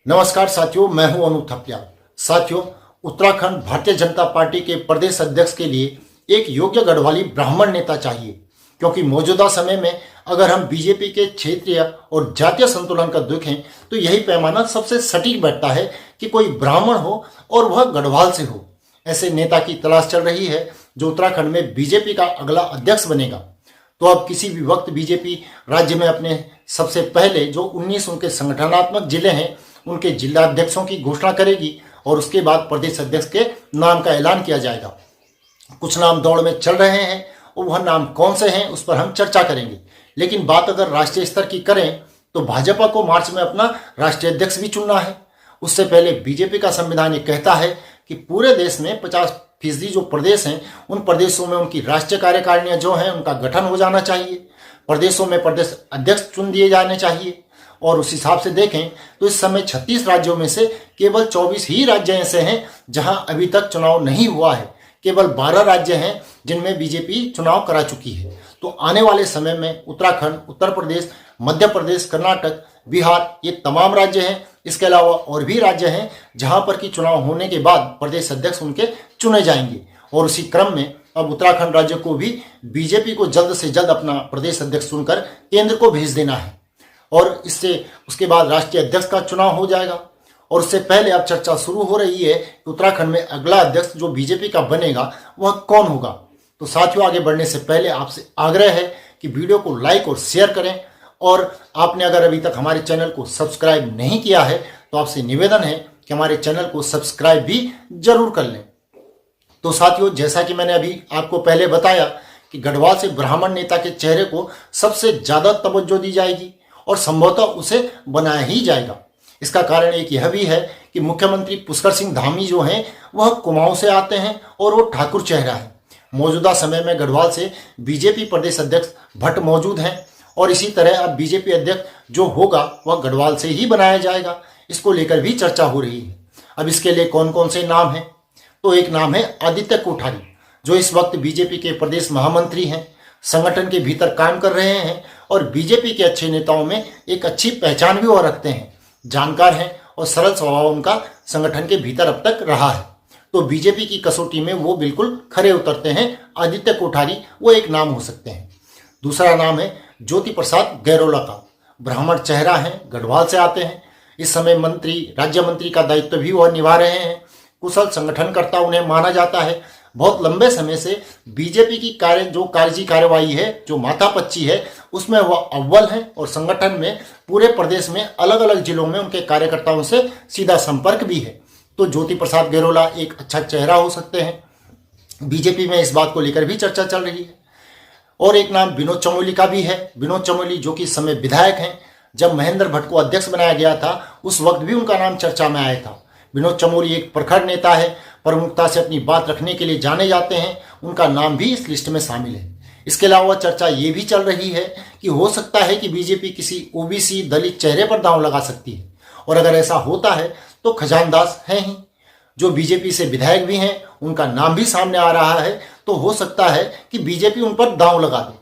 नमस्कार साथियों, मैं हूं अनु थपलियाल। साथियों, उत्तराखंड भारतीय जनता पार्टी के प्रदेश अध्यक्ष के लिए एक योग्य गढ़वाली ब्राह्मण नेता चाहिए, क्योंकि मौजूदा समय में अगर हम बीजेपी के क्षेत्रीय और जातीय संतुलन का देखें तो यही पैमाना सबसे सटीक बैठता है कि कोई ब्राह्मण हो और वह गढ़वाल से हो। ऐसे नेता की तलाश चल रही है जो उत्तराखंड में बीजेपी का अगला अध्यक्ष बनेगा। तो अब किसी भी वक्त बीजेपी राज्य में अपने सबसे पहले जो 19 उनके संगठनात्मक जिले हैं उनके जिला अध्यक्षों की घोषणा करेगी और उसके बाद प्रदेश अध्यक्ष के नाम का ऐलान किया जाएगा। कुछ नाम दौड़ में चल रहे हैं और वह नाम कौन से हैं उस पर हम चर्चा करेंगे। लेकिन बात अगर राष्ट्रीय स्तर की करें तो भाजपा को मार्च में अपना राष्ट्रीय अध्यक्ष भी चुनना है। उससे पहले बीजेपी का संविधान ये कहता है कि पूरे देश में 50% जो प्रदेश हैं उन प्रदेशों में उनकी राष्ट्रीय कार्यकारिणियां जो हैं उनका गठन हो जाना चाहिए। प्रदेशों में प्रदेश अध्यक्ष चुन दिए जाने चाहिए। और उस हिसाब से देखें तो इस समय 36 राज्यों में से केवल 24 ही राज्य ऐसे हैं जहां अभी तक चुनाव नहीं हुआ है। केवल 12 राज्य हैं जिनमें बीजेपी चुनाव करा चुकी है। तो आने वाले समय में उत्तराखंड, उत्तर प्रदेश, मध्य प्रदेश, कर्नाटक, बिहार, ये तमाम राज्य हैं। इसके अलावा और भी राज्य हैं जहां पर कि चुनाव होने के बाद प्रदेश अध्यक्ष उनके चुने जाएंगे। और उसी क्रम में अब उत्तराखंड राज्य को भी बीजेपी को जल्द से जल्द अपना प्रदेश अध्यक्ष चुनकर केंद्र को भेज देना है और इससे उसके बाद राष्ट्रीय अध्यक्ष का चुनाव हो जाएगा। और उससे पहले अब चर्चा शुरू हो रही है कि उत्तराखंड में अगला अध्यक्ष जो बीजेपी का बनेगा वह कौन होगा। तो साथियों, आगे बढ़ने से पहले आपसे आग्रह है कि वीडियो को लाइक और शेयर करें और आपने अगर अभी तक हमारे चैनल को सब्सक्राइब नहीं किया है तो आपसे निवेदन है कि हमारे चैनल को सब्सक्राइब भी जरूर कर लें। तो साथियों, जैसा कि मैंने अभी आपको पहले बताया कि गढ़वाल से ब्राह्मण नेता के चेहरे को सबसे ज्यादा तवज्जो दी जाएगी और संभवतः उसे बनाया ही जाएगा। इसका कारण एक यह भी है कि मुख्यमंत्री पुष्कर सिंह धामी जो हैं वह कुमाऊं से आते हैं और वो ठाकुर चेहरा है। मौजूदा समय में गढ़वाल से बीजेपी प्रदेश अध्यक्ष भट्ट मौजूद हैं और इसी तरह अब बीजेपी अध्यक्ष जो होगा वह गढ़वाल से ही बनाया जाएगा। इसको लेकर भी चर्चा हो रही है। अब इसके लिए कौन कौन से नाम हैं, तो एक नाम है आदित्य कोठारी, जो इस वक्त बीजेपी के प्रदेश महामंत्री हैं, संगठन के भीतर काम कर रहे हैं और बीजेपी के अच्छे नेताओं में एक अच्छी पहचान भी वो रखते हैं, जानकार हैं और सरल स्वभाव उनका संगठन के भीतर अब तक रहा है। तो बीजेपी की कसौटी में वो बिल्कुल खरे उतरते हैं। आदित्य कोठारी वो एक नाम हो सकते हैं। दूसरा नाम है ज्योति प्रसाद गैरोला का, ब्राह्मण चेहरा है, गढ़वाल से आते हैं। इस समय राज्य मंत्री का दायित्व भी वह निभा रहे हैं। कुशल संगठनकर्ता उन्हें माना जाता है। बहुत लंबे समय से बीजेपी की कार्यवाही है, जो माथापच्ची है, उसमें वह अव्वल है और संगठन में पूरे प्रदेश में अलग अलग जिलों में उनके कार्यकर्ताओं से सीधा संपर्क भी है। तो ज्योति प्रसाद गैरोला एक अच्छा चेहरा हो सकते हैं। बीजेपी में इस बात को लेकर भी चर्चा चल रही है। और एक नाम विनोद चमोली का भी है। विनोद चमोली जो कि इस समय विधायक हैं, जब महेंद्र भट्ट को अध्यक्ष बनाया गया था उस वक्त भी उनका नाम चर्चा में आया था। विनोद चमोली एक प्रखर नेता है, प्रमुखता से अपनी बात रखने के लिए जाने जाते हैं। उनका नाम भी इस लिस्ट में शामिल है। इसके अलावा चर्चा ये भी चल रही है कि हो सकता है कि बीजेपी किसी ओबीसी दलित चेहरे पर दांव लगा सकती है। और अगर ऐसा होता है तो खजानदास हैं ही, जो बीजेपी से विधायक भी हैं, उनका नाम भी सामने आ रहा है। तो हो सकता है कि बीजेपी उन पर दांव लगा दे।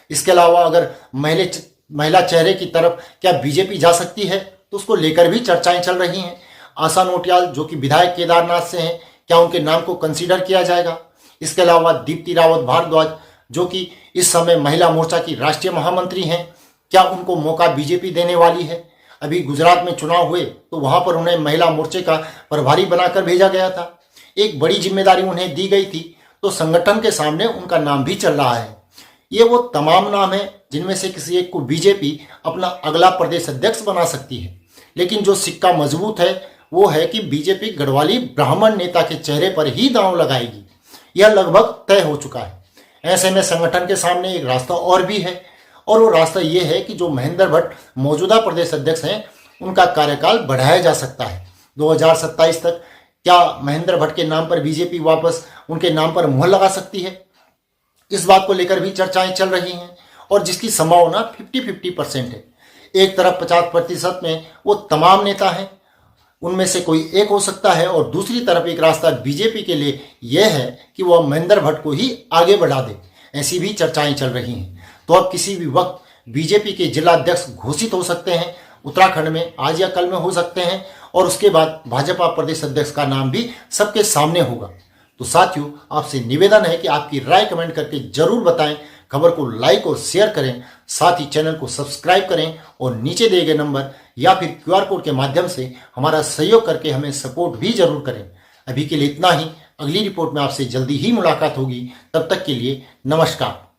इसके अलावा अगर महिला चेहरे की तरफ क्या बीजेपी जा सकती है तो उसको लेकर भी चर्चाएं चल रही हैं। आशा नोटियाल जो कि विधायक केदारनाथ से हैं, क्या उनके नाम को कंसीडर किया जाएगा। इसके अलावा दीप्ति रावत भारद्वाज जो कि इस समय महिला मोर्चा की राष्ट्रीय महामंत्री हैं, क्या उनको मौका बीजेपी देने वाली है। अभी गुजरात में चुनाव हुए तो वहां पर उन्हें महिला मोर्चे का प्रभारी बनाकर भेजा गया था। एक बड़ी जिम्मेदारी उन्हें दी गई थी, तो संगठन के सामने उनका नाम भी चल रहा है। ये वो तमाम नाम है जिनमें से किसी एक को बीजेपी अपना अगला प्रदेश अध्यक्ष बना सकती है। लेकिन जो सिक्का मजबूत है वो है कि बीजेपी गढ़वाली ब्राह्मण नेता के चेहरे पर ही दांव लगाएगी। यह लगभग तय हो चुका है। ऐसे में संगठन के सामने एक रास्ता और भी है और वो रास्ता ये है कि जो महेंद्र भट्ट मौजूदा प्रदेश अध्यक्ष हैं उनका कार्यकाल बढ़ाया जा सकता है 2027 तक। क्या महेंद्र भट्ट के नाम पर बीजेपी वापस उनके नाम पर मुहर लगा सकती है, इस बात को लेकर भी चर्चाएं चल रही हैं और जिसकी संभावना 50-50% है। एक तरफ 50% में वो तमाम नेता हैं, उनमें से कोई एक हो सकता है और दूसरी तरफ एक रास्ता बीजेपी के लिए यह है कि वह महेंद्र भट्ट को ही आगे बढ़ा दे। ऐसी भी चर्चाएं चल रही हैं। तो अब किसी भी वक्त बीजेपी के जिला अध्यक्ष घोषित हो सकते हैं। उत्तराखंड में आज या कल में हो सकते हैं और उसके बाद भाजपा प्रदेश अध्यक्ष का नाम भी सबके सामने होगा। तो साथियों, आपसे निवेदन है कि आपकी राय कमेंट करके जरूर बताएं, खबर को लाइक और शेयर करें, साथ ही चैनल को सब्सक्राइब करें और नीचे दिए गए नंबर या फिर QR कोड के माध्यम से हमारा सहयोग करके हमें सपोर्ट भी जरूर करें। अभी के लिए इतना ही। अगली रिपोर्ट में आपसे जल्दी ही मुलाकात होगी। तब तक के लिए नमस्कार।